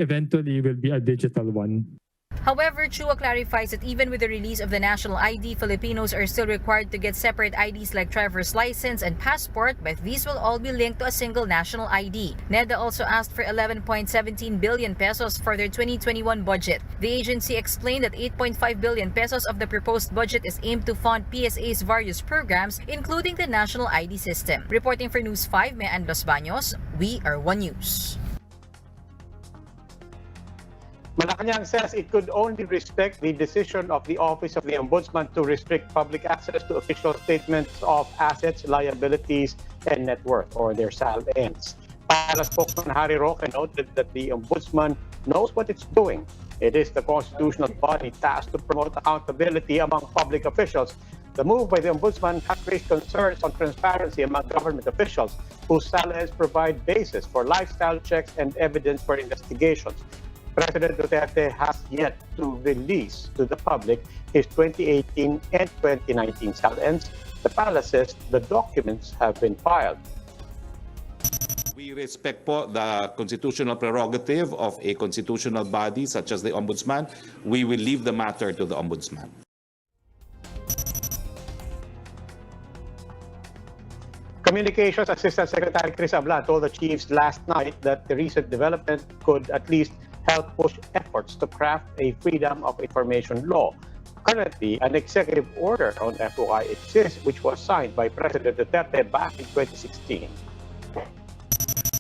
eventually will be a digital one. However, Chua clarifies that even with the release of the national ID, Filipinos are still required to get separate IDs like driver's license and passport, but these will all be linked to a single national ID. NEDA also asked for 11.17 billion pesos for their 2021 budget. The agency explained that 8.5 billion pesos of the proposed budget is aimed to fund PSA's various programs, including the national ID system. Reporting for News 5, Mean Los Baños, we are One News. Malacanang says it could only respect the decision of the Office of the Ombudsman to restrict public access to official statements of assets, liabilities, and net worth, or their SALNs. Palace spokesman Harry Roque noted that the Ombudsman knows what it's doing. It is the constitutional body tasked to promote accountability among public officials. The move by the Ombudsman has raised concerns on transparency among government officials, whose SALNs provide basis for lifestyle checks and evidence for investigations. President Duterte has yet to release to the public his 2018 and 2019 SALNs. The palace says the documents have been filed. We respect po the constitutional prerogative of a constitutional body such as the Ombudsman. We will leave the matter to the Ombudsman. Communications Assistant Secretary Chris Ablan told the chiefs last night that the recent development could at least help push efforts to craft a Freedom of Information law. Currently, an executive order on FOI exists, which was signed by President Duterte back in 2016.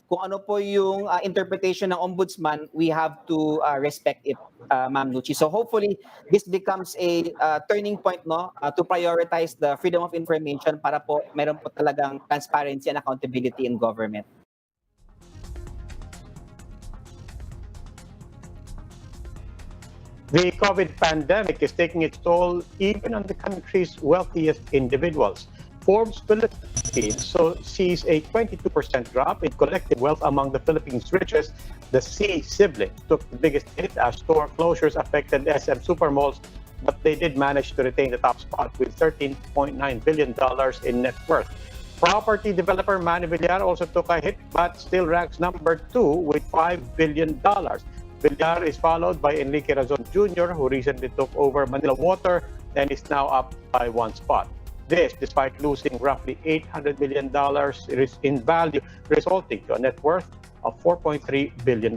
Kung ano po yung interpretation ng Ombudsman, we have to respect it, Ma'am Nucci. So hopefully, this becomes a turning point to prioritize the freedom of information para po meron po talagang transparency and accountability in government. The COVID pandemic is taking its toll even on the country's wealthiest individuals. Forbes Philippines sees a 22% drop in collective wealth among the Philippines' richest. The C sibling took the biggest hit as store closures affected SM supermalls, but they did manage to retain the top spot with $13.9 billion in net worth. Property developer Manny Villar also took a hit, but still ranks number 2 with $5 billion. Villar is followed by Enrique Razon Jr., who recently took over Manila Water and is now up by 1 spot. This despite losing roughly $800 million in value, resulting to a net worth of $4.3 billion.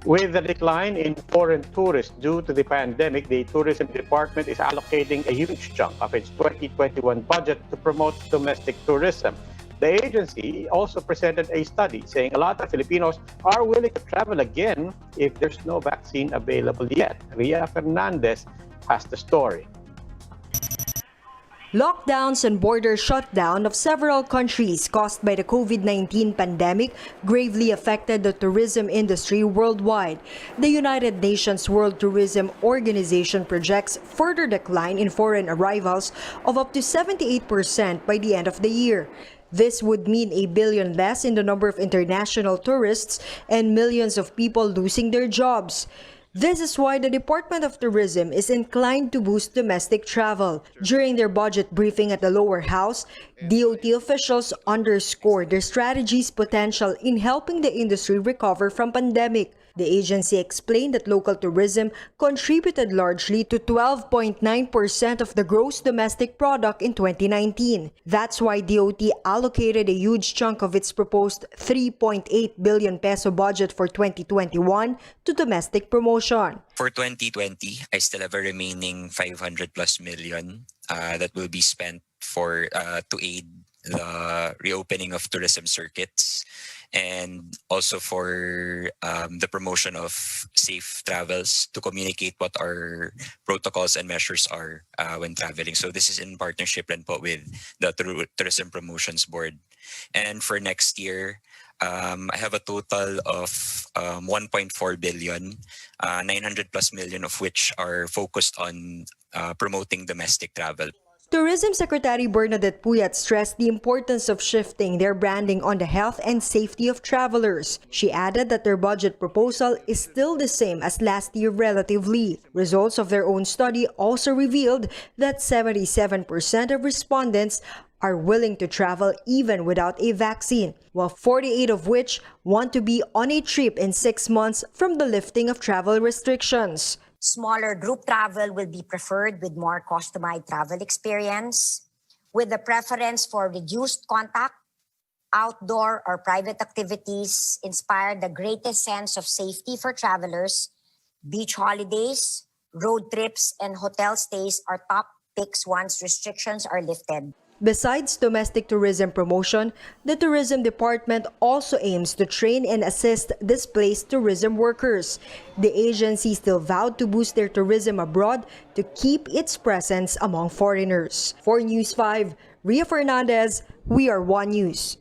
With the decline in foreign tourists due to the pandemic, the Tourism Department is allocating a huge chunk of its 2021 budget to promote domestic tourism. The agency also presented a study saying a lot of Filipinos are willing to travel again if there's no vaccine available yet. Ria Fernandez has the story. Lockdowns and border shutdown of several countries caused by the COVID-19 pandemic gravely affected the tourism industry worldwide. The United Nations World Tourism Organization projects further decline in foreign arrivals of up to 78% by the end of the year. This would mean 1 billion less in the number of international tourists and millions of people losing their jobs. This is why the Department of Tourism is inclined to boost domestic travel. During their budget briefing at the lower house, DOT officials underscored their strategy's potential in helping the industry recover from pandemic. The agency explained that local tourism contributed largely to 12.9% of the gross domestic product in 2019. That's why DOT allocated a huge chunk of its proposed 3.8 billion peso budget for 2021 to domestic promotion. For 2020, I still have a remaining 500 plus million that will be spent for to aid the reopening of tourism circuits, and also for the promotion of safe travels, to communicate what our protocols and measures are when traveling. So this is in partnership with the Tourism Promotions Board. And for next year, I have a total of 1.4 billion, 900 plus million of which are focused on promoting domestic travel. Tourism Secretary Bernadette Puyat stressed the importance of shifting their branding on the health and safety of travelers. She added that their budget proposal is still the same as last year relatively. Results of their own study also revealed that 77% of respondents are willing to travel even without a vaccine, while 48 of which want to be on a trip in 6 months from the lifting of travel restrictions. Smaller group travel will be preferred with more customized travel experience, with the preference for reduced contact. Outdoor or private activities inspire the greatest sense of safety for travelers. Beach holidays, road trips, and hotel stays are top picks once restrictions are lifted. Besides domestic tourism promotion, the Tourism Department also aims to train and assist displaced tourism workers. The agency still vowed to boost their tourism abroad to keep its presence among foreigners. For News 5, Ria Fernandez, We Are One News.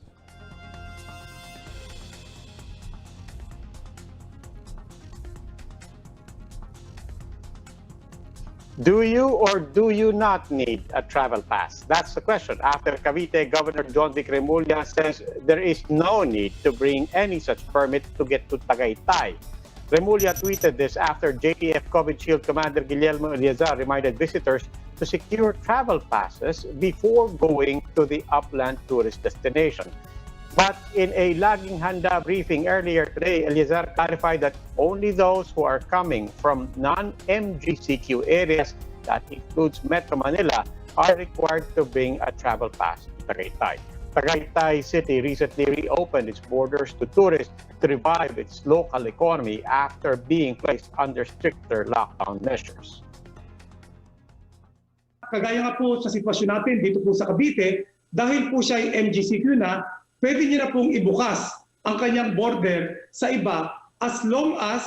Do you or do you not need a travel pass? That's the question. After Cavite Governor John Vic Remulla says there is no need to bring any such permit to get to Tagaytay. Remulla tweeted this after JTF COVID Shield Commander Guillermo Eliazar reminded visitors to secure travel passes before going to the upland tourist destination. But in a Laging Handa briefing earlier today, Eliazar clarified that only those who are coming from non-MGCQ areas, that includes Metro Manila, are required to bring a travel pass to Tagaytay. Tagaytay City recently reopened its borders to tourists to revive its local economy after being placed under stricter lockdown measures. Kagaya nga po sa sitwasyon natin dito po sa Cavite, dahil po siya ay MGCQ na, pwede niya na pong ibukas ang kanyang border sa iba as long as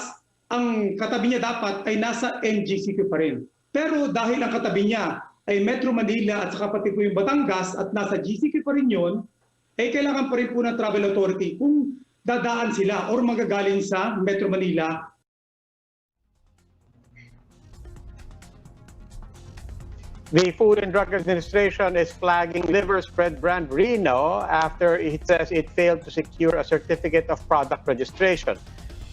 ang katabi niya dapat ay nasa MGCQ pa rin. Pero dahil ang katabi niya ay Metro Manila at saka pati po yung Batangas at nasa GCQ pa rin yun, ay kailangan pa rin po ng Travel Authority kung dadaan sila or magagaling sa Metro Manila. The Food and Drug Administration is flagging liver spread brand Reno after it says it failed to secure a certificate of product registration.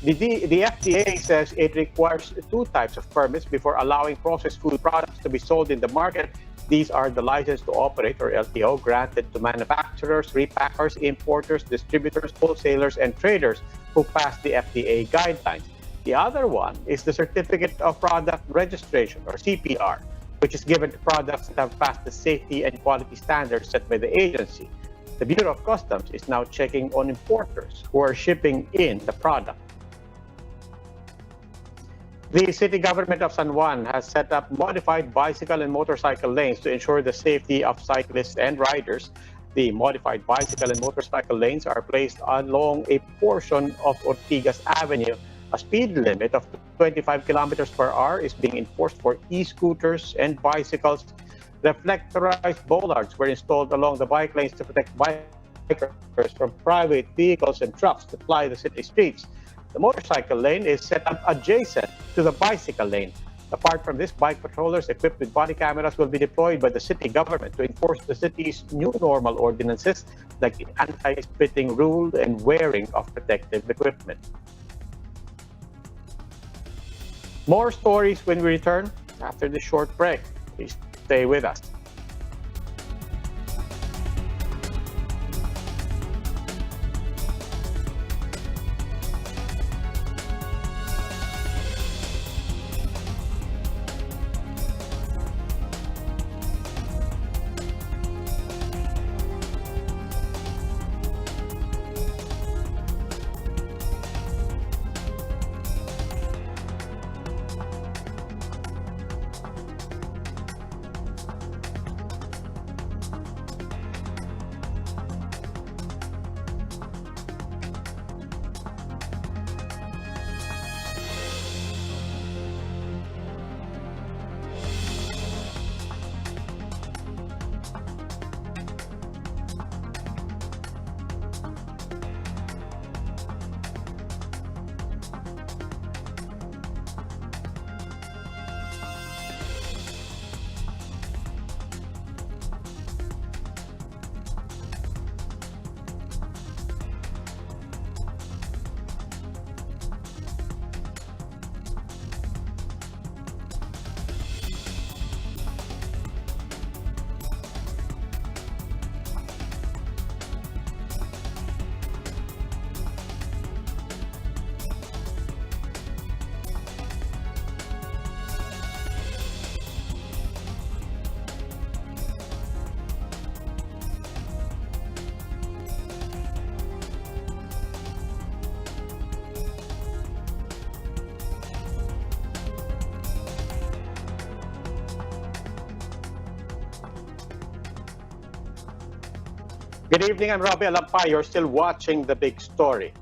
The FDA says it requires 2 types of permits before allowing processed food products to be sold in the market. These are the license to operate, or LTO, granted to manufacturers, repackers, importers, distributors, wholesalers, and traders who pass the FDA guidelines. The other one is the Certificate of Product Registration, or CPR, which is given to products that have passed the safety and quality standards set by the agency. The Bureau of Customs is now checking on importers who are shipping in the product. The city government of San Juan has set up modified bicycle and motorcycle lanes to ensure the safety of cyclists and riders. The modified bicycle and motorcycle lanes are placed along a portion of Ortigas Avenue. A speed limit of 25 kilometers per hour is being enforced for e-scooters and bicycles. Reflectorized bollards were installed along the bike lanes to protect bikers from private vehicles and trucks that ply the city streets. The motorcycle lane is set up adjacent to the bicycle lane. Apart from this, bike patrollers equipped with body cameras will be deployed by the city government to enforce the city's new normal ordinances like the anti-spitting rule and wearing of protective equipment. More stories when we return after this short break. Please stay with us. Good evening, I'm Robbie Alampay. You're still watching The Big Story.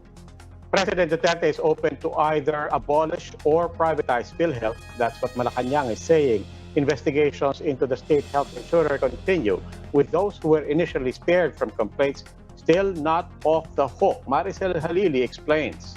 President Duterte is open to either abolish or privatize PhilHealth. That's what Malacanang is saying. Investigations into the state health insurer continue, with those who were initially spared from complaints still not off the hook. Maricel Halili explains.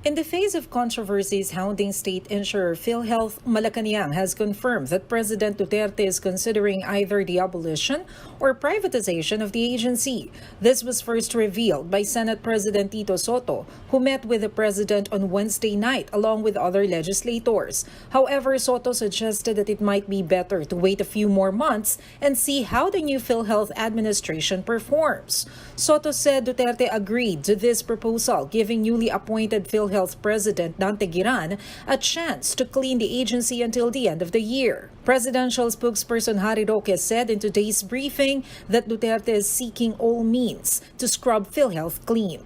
In the face of controversies hounding state insurer PhilHealth, Malacanang has confirmed that President Duterte is considering either the abolition or privatization of the agency. This was first revealed by Senate President Tito Soto, who met with the president on Wednesday night along with other legislators. However, Soto suggested that it might be better to wait a few more months and see how the new PhilHealth administration performs. Soto said Duterte agreed to this proposal, giving newly appointed PhilHealth President Dante Giran a chance to clean the agency until the end of the year. Presidential spokesperson Harry Roque said in today's briefing that Duterte is seeking all means to scrub PhilHealth clean.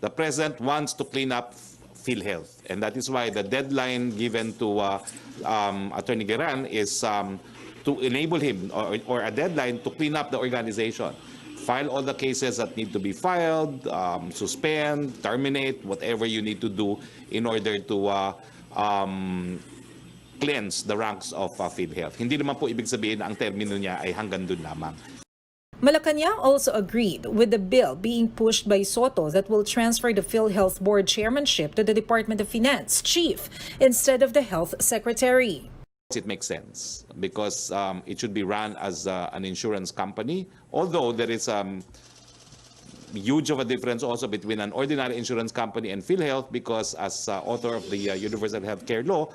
The president wants to clean up PhilHealth, and that is why the deadline given to Attorney Giran is to enable him, or a deadline to clean up the organization. File all the cases that need to be filed, suspend, terminate, whatever you need to do in order to cleanse the ranks of PhilHealth. Hindi naman po ibig sabihin na ang termino niya ay hanggang dun lamang. Malacanang also agreed with the bill being pushed by Soto that will transfer the PhilHealth Board chairmanship to the Department of Finance chief instead of the health secretary. It makes sense because it should be run as an insurance company, although there is huge of a difference also between an ordinary insurance company and PhilHealth because as author of the Universal Healthcare Law,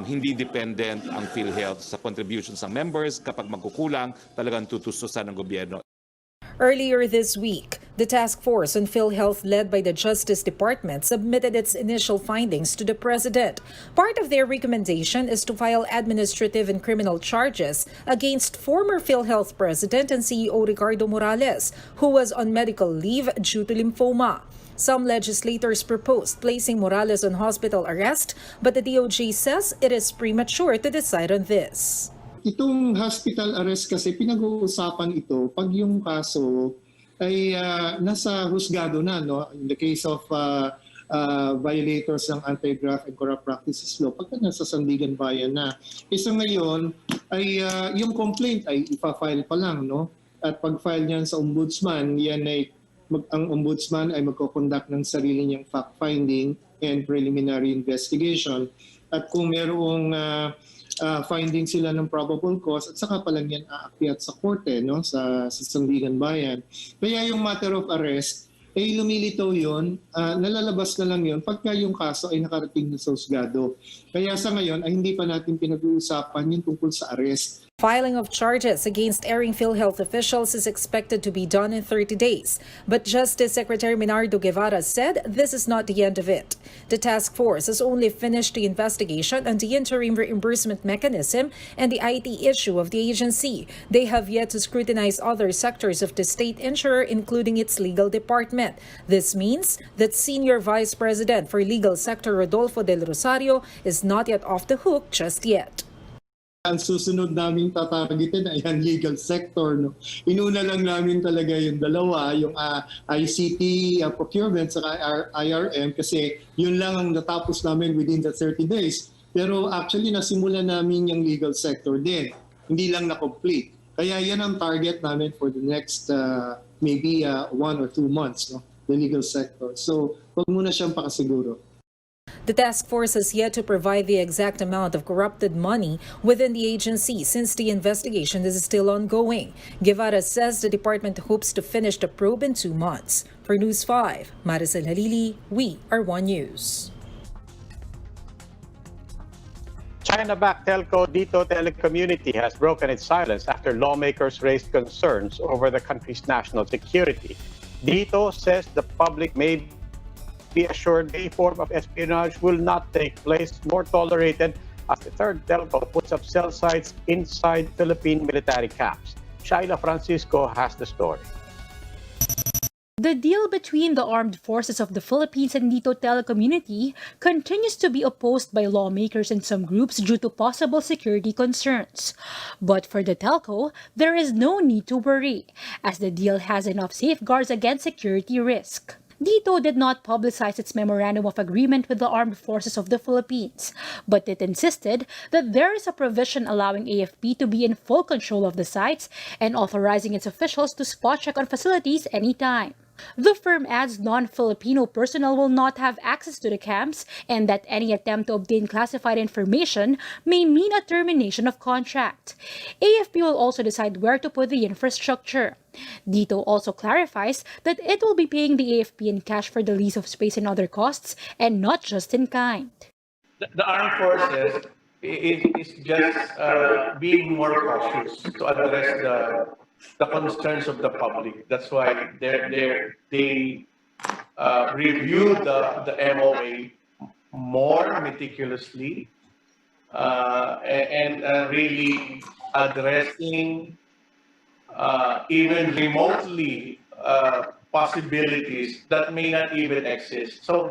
hindi dependent ang PhilHealth sa contributions ng members. Kapag magkukulang, talagang tutustusan ng gobyerno. Earlier this week, the task force on PhilHealth led by the Justice Department submitted its initial findings to the President. Part of their recommendation is to file administrative and criminal charges against former PhilHealth President and CEO Ricardo Morales, who was on medical leave due to lymphoma. Some legislators proposed placing Morales on hospital arrest, but the DOJ says it is premature to decide on this. Itong hospital arrest kasi pinag-uusapan ito pag yung kaso ay nasa husgado na, no? In the case of violators ng Anti-Graft and Corrupt Practices Law, pagka nasa Sandigan Bayan na. Isa ngayon ay yung complaint ay ipa-file pa lang, no? At pag-file niyan sa ombudsman, yan ay ang ombudsman ay magko-conduct ng sarili niyang fact-finding and preliminary investigation. At kung merong finding sila ng probable cause at saka pa lang yan aakyat sa korte, no, sa Sandigan Bayan. Kaya yung matter of arrest ay lumilitaw yun, nalalabas na lang yun pagka yung kaso ay nakarating na sa husgado. Kaya sa ngayon ay hindi pa natin pinag-uusapan yung tungkol sa arrest. Filing of charges against erring PhilHealth officials is expected to be done in 30 days. But Justice Secretary Minardo Guevara said this is not the end of it. The task force has only finished the investigation on the interim reimbursement mechanism and the IT issue of the agency. They have yet to scrutinize other sectors of the state insurer, including its legal department. This means that Senior Vice President for Legal Sector Rodolfo Del Rosario is not yet off the hook just yet. Ang susunod naming tatargetin ay ang legal sector. No? Inuna lang namin talaga yung dalawa, yung ICT procurement sa IRM kasi yun lang ang natapos namin within the 30 days. Pero actually nasimulan namin yung legal sector din. Hindi lang na-complete. Kaya yan ang target namin for the next maybe 1 or 2 months, no? The legal sector. So wag muna siyang pakasiguro. The task force has yet to provide the exact amount of corrupted money within the agency since the investigation is still ongoing. Guevara says the department hopes to finish the probe in 2 months. For News 5, Maricel Halili, we are One News. China-backed telco DOTr Telecommunity has broken its silence after lawmakers raised concerns over the country's national security. DOTr says the public may be assured a form of espionage will not take place nor tolerated as the third telco puts up cell sites inside Philippine military camps. Shaila Francisco has the story. The deal between the armed forces of the Philippines and DOTr community continues to be opposed by lawmakers and some groups due to possible security concerns. But for the Telco, there is no need to worry, as the deal has enough safeguards against security risk. DOTr did not publicize its memorandum of agreement with the armed forces of the Philippines, but it insisted that there is a provision allowing AFP to be in full control of the sites and authorizing its officials to spot check on facilities anytime. The firm adds non-Filipino personnel will not have access to the camps and that any attempt to obtain classified information may mean a termination of contract. AFP will also decide where to put the infrastructure. DOTr also clarifies that it will be paying the AFP in cash for the lease of space and other costs and not just in kind. The armed forces is just being more cautious to address the concerns of the public. That's why they review the MOA more meticulously and really addressing even remotely possibilities that may not even exist. So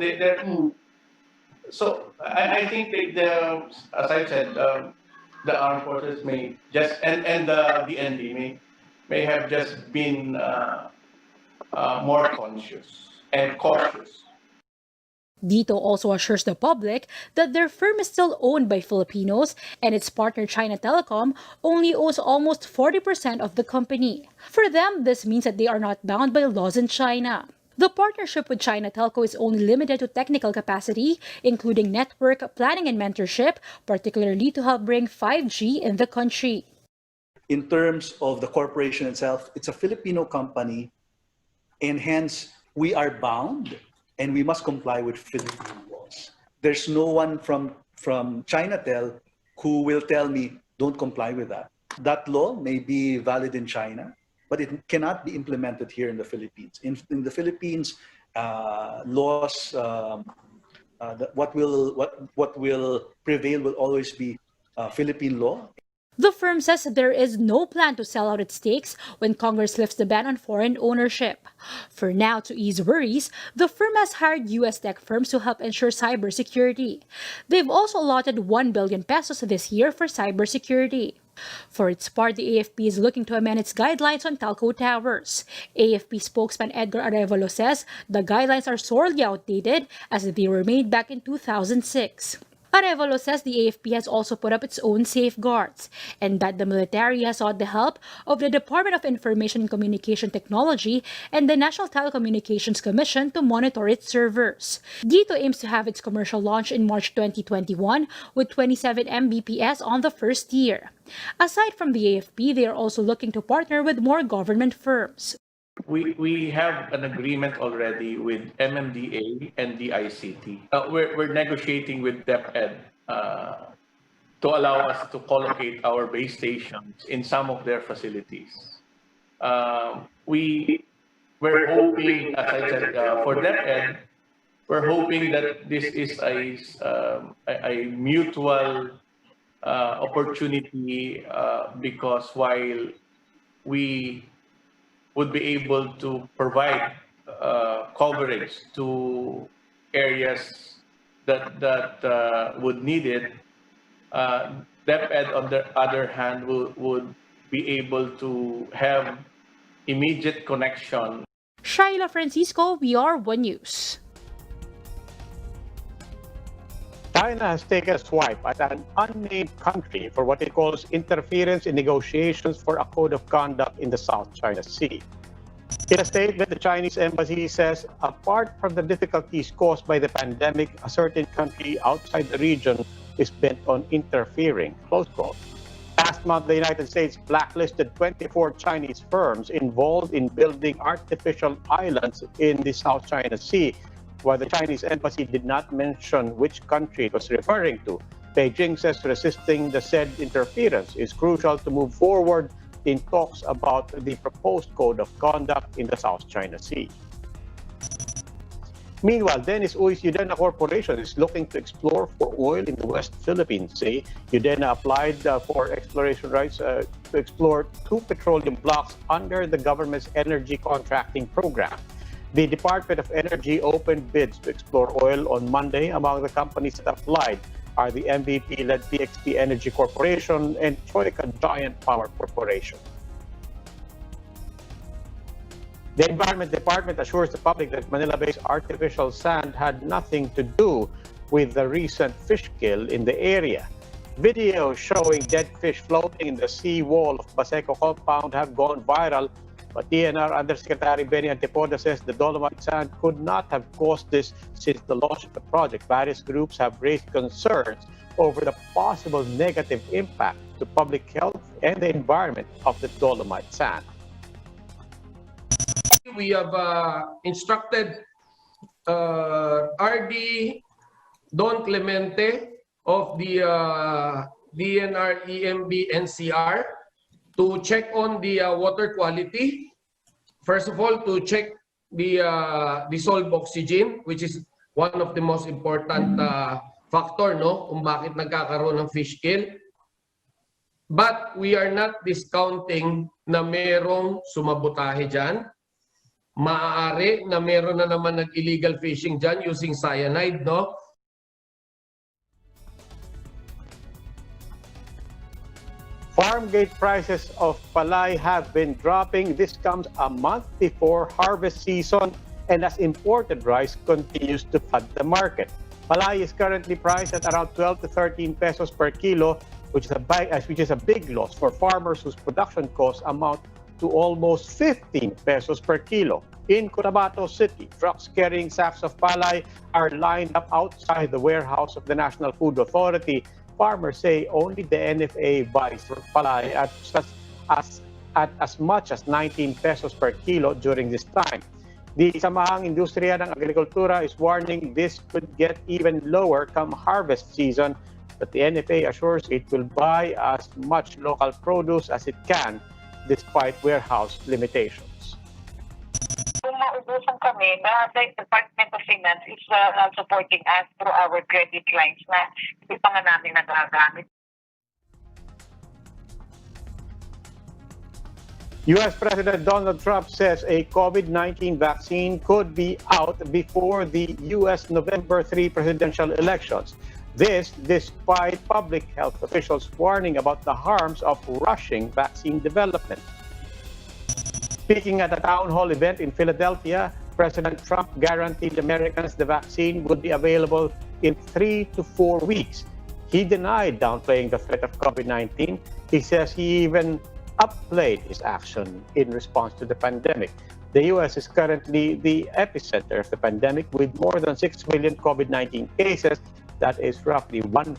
I think as I said, the armed forces may just and the ND may have just been more conscious and cautious. DOTr also assures the public that their firm is still owned by Filipinos and its partner China Telecom only owns almost 40% of the company. For them, this means that they are not bound by laws in China. The partnership with China Telco is only limited to technical capacity, including network planning and mentorship, particularly to help bring 5G in the country. In terms of the corporation itself, it's a Filipino company, and hence we are bound and we must comply with Filipino laws. There's no one from Chinatel who will tell me, don't comply with that. That law may be valid in China, but it cannot be implemented here in the Philippines. In the Philippines, laws, what will prevail will always be Philippine law. The firm says there is no plan to sell out its stakes when Congress lifts the ban on foreign ownership. For now, to ease worries, the firm has hired U.S. tech firms to help ensure cybersecurity. They've also allotted 1 billion pesos this year for cybersecurity. For its part, the AFP is looking to amend its guidelines on telco towers. AFP spokesman Edgar Arevalo says the guidelines are sorely outdated as they were made back in 2006. Arevalo says the AFP has also put up its own safeguards and that the military has sought the help of the Department of Information and Communication Technology and the National Telecommunications Commission to monitor its servers. DOTr aims to have its commercial launch in March 2021 with 27 Mbps on the first year. Aside from the AFP, they are also looking to partner with more government firms. We have an agreement already with MMDA and the ICT. We're negotiating with DepEd to allow us to collocate our base stations in some of their facilities. We're hoping, as I said, for DepEd, we're hoping that this is a mutual opportunity because while we would be able to provide coverage to areas that would need it, DepEd, on the other hand, would be able to have immediate connection. Shaila Francisco, VR1 News. China has taken a swipe at an unnamed country for what it calls interference in negotiations for a code of conduct in the South China Sea. In a statement, the Chinese embassy says, apart from the difficulties caused by the pandemic, a certain country outside the region is bent on interfering, close quote. Last month, the United States blacklisted 24 Chinese firms involved in building artificial islands in the South China Sea. While the Chinese embassy did not mention which country it was referring to, Beijing says resisting the said interference is crucial to move forward in talks about the proposed code of conduct in the South China Sea. Meanwhile, Dennis Ui's Udena Corporation is looking to explore for oil in the West Philippine Sea. Udena applied for exploration rights to explore 2 petroleum blocks under the government's energy contracting program. The Department of Energy opened bids to explore oil on Monday. Among the companies that applied are the MVP-led PXP Energy Corporation and Troika Giant Power Corporation. The Environment Department assures the public that Manila-based artificial sand had nothing to do with the recent fish kill in the area. Videos showing dead fish floating in the sea wall of Baseco compound have gone viral, but DNR Undersecretary Benny Antipoda says the dolomite sand could not have caused this since the launch of the project. Various groups have raised concerns over the possible negative impact to public health and the environment of the dolomite sand. We have instructed RD Don Clemente of the DNR EMB NCR to check on the water quality. First of all, to check the dissolved oxygen, which is one of the most important factor, no, kung bakit nagkakaroon ng fish kill. But we are not discounting na merong sumabotahe dyan. Maaari na meron na naman nag-illegal fishing dyan using cyanide, no? Farm gate prices of palay have been dropping. This comes a month before harvest season and as imported rice continues to flood the market. Palay is currently priced at around 12 to 13 pesos per kilo, which is a big loss for farmers whose production costs amount to almost 15 pesos per kilo. In Cotabato City, trucks carrying sacks of palay are lined up outside the warehouse of the National Food Authority. Farmers say only the NFA buys palay at as much as 19 pesos per kilo during this time. The Samahang Industriya ng Agrikultura is warning this could get even lower come harvest season, but the NFA assures it will buy as much local produce as it can despite warehouse limitations. Kung maubusan kami, the Department of Finance is supporting us through our credit lines na hindi pa nga namin nagagamit. U.S. President Donald Trump says a COVID-19 vaccine could be out before the U.S. November 3 presidential elections. This despite public health officials warning about the harms of rushing vaccine development. Speaking at a town hall event in Philadelphia, President Trump guaranteed Americans the vaccine would be available in 3 to 4 weeks. He denied downplaying the threat of COVID-19. He says he even upplayed his action in response to the pandemic. The U.S. is currently the epicenter of the pandemic with more than 6 million COVID-19 cases. That is roughly 1/5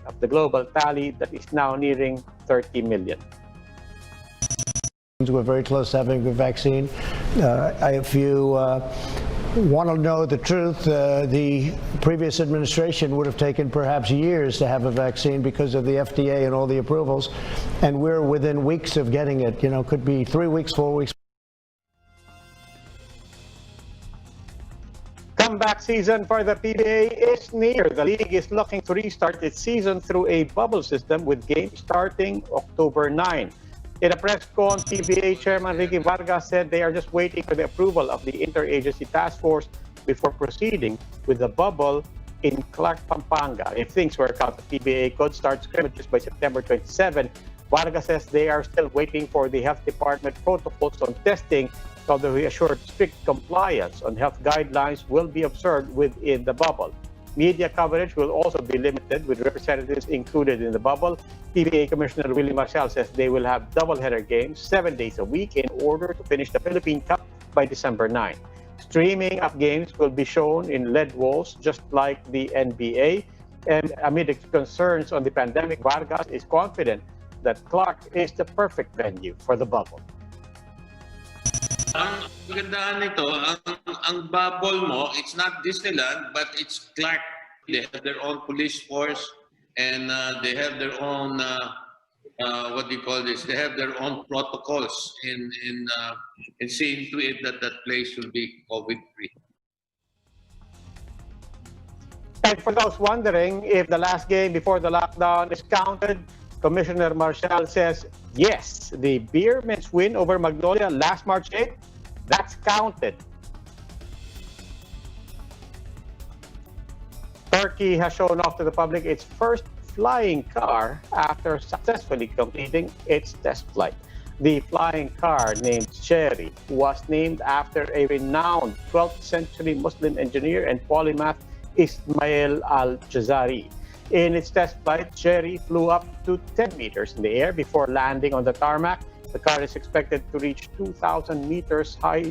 of the global tally that is now nearing 30 million. We're very close to having a vaccine. If you want to know the truth, the previous administration would have taken perhaps years to have a vaccine because of the FDA and all the approvals, and we're within weeks of getting it. You know, could be 3 weeks, 4 weeks. Comeback season for the PBA is near. The league is looking to restart its season through a bubble system with games starting October 9. In a press con, PBA Chairman Ricky Vargas said they are just waiting for the approval of the Interagency Task Force before proceeding with the bubble in Clark, Pampanga. If things work out, the PBA could start scrimmages by September 27. Vargas says they are still waiting for the Health Department protocols on testing, although he assured strict compliance on health guidelines will be observed within the bubble. Media coverage will also be limited, with representatives included in the bubble. PBA Commissioner Willie Marcial says they will have doubleheader games 7 days a week in order to finish the Philippine Cup by December 9. Streaming of games will be shown in LED walls, just like the NBA. And amid concerns on the pandemic, Vargas is confident that Clark is the perfect venue for the bubble. Ang kagandahan nito, ang bubble mo, it's not Disneyland, but it's Clark. They have their own police force and they have their own, what do you call this? They have their own protocols in seeing to it that that place will be COVID-free. And for those wondering if the last game before the lockdown is counted, Commissioner Marcial says, yes, the Beer men's win over Magnolia last March 8th, that's counted. Turkey has shown off to the public its first flying car after successfully completing its test flight. The flying car, named Cherry, was named after a renowned 12th century Muslim engineer and polymath Ismail al-Jazari. In its test flight, Cherry flew up to 10 meters in the air before landing on the tarmac. The car is expected to reach 2,000 meters high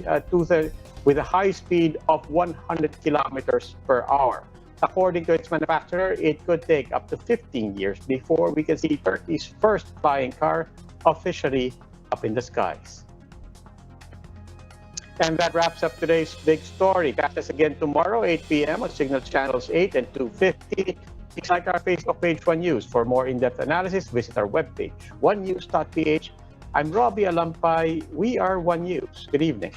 with a high speed of 100 kilometers per hour. According to its manufacturer, it could take up to 15 years before we can see Turkey's first flying car officially up in the skies. And that wraps up today's big story. Catch us again tomorrow, 8 p.m. on Signal Channels 8 and 250. Please like our Facebook page, One News. For more in-depth analysis, visit our webpage, onenews.ph. I'm Robbie Alampay. We are One News. Good evening.